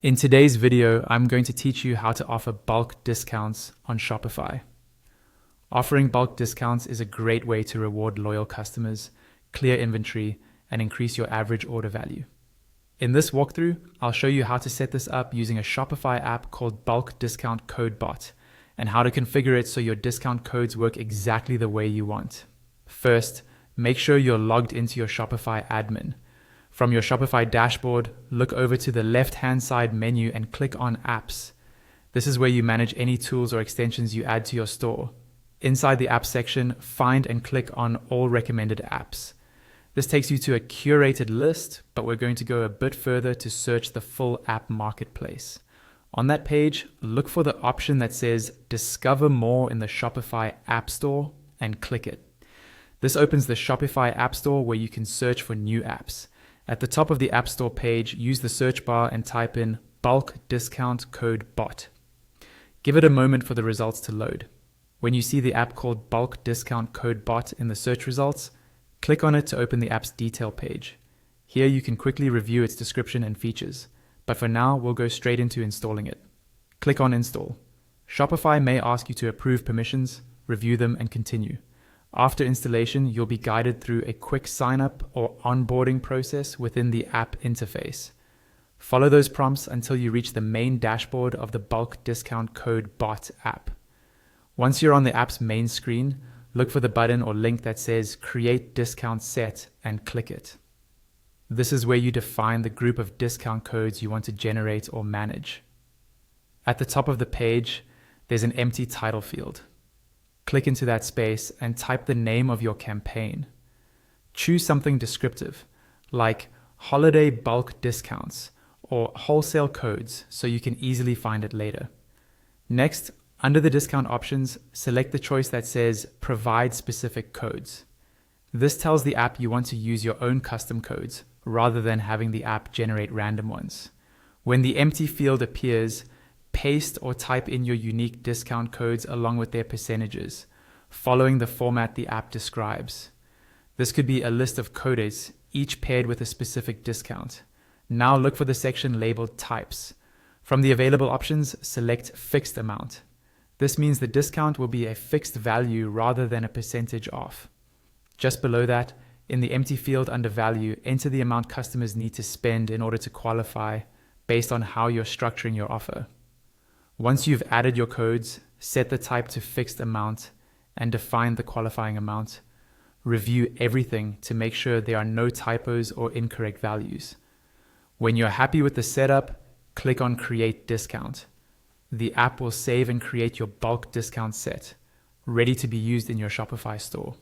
In today's video, I'm going to teach you how to offer bulk discounts on Shopify. Offering bulk discounts is a great way to reward loyal customers, clear inventory, and increase your average order value. In this walkthrough, I'll show you how to set this up using a Shopify app called Bulk Discount Code Bot, and how to configure it so your discount codes work exactly the way you want. First, make sure you're logged into your Shopify admin. From your Shopify dashboard, look over to the left-hand side menu and click on Apps. This is where you manage any tools or extensions you add to your store. Inside the Apps section, find and click on All Recommended Apps. This takes you to a curated list, but we're going to go a bit further to search the full app marketplace. On that page, look for the option that says Discover More in the Shopify App Store and click it. This opens the Shopify App Store where you can search for new apps. At the top of the App Store page, use the search bar and type in Bulk Discount Code Bot. Give it a moment for the results to load. When you see the app called Bulk Discount Code Bot in the search results, click on it to open the app's detail page. Here you can quickly review its description and features, but for now we'll go straight into installing it. Click on Install. Shopify may ask you to approve permissions, review them, and continue. After installation, you'll be guided through a quick sign-up or onboarding process within the app interface. Follow those prompts until you reach the main dashboard of the Bulk Discount Code Bot app. Once you're on the app's main screen, look for the button or link that says Create Discount Set and click it. This is where you define the group of discount codes you want to generate or manage. At the top of the page, there's an empty title field. Click into that space and type the name of your campaign. Choose something descriptive, like Holiday Bulk Discounts or Wholesale Codes, so you can easily find it later. Next, under the discount options, select the choice that says Provide Specific Codes. This tells the app you want to use your own custom codes, rather than having the app generate random ones. When the empty field appears, paste or type in your unique discount codes along with their percentages, following the format the app describes. This could be a list of codes, each paired with a specific discount. Now look for the section labeled Types. From the available options, select Fixed Amount. This means the discount will be a fixed value rather than a percentage off. Just below that, in the empty field under Value, enter the amount customers need to spend in order to qualify based on how you're structuring your offer. Once you've added your codes, set the type to Fixed Amount and define the qualifying amount. Review everything to make sure there are no typos or incorrect values. When you're happy with the setup, click on Create Discount. The app will save and create your bulk discount set, ready to be used in your Shopify store.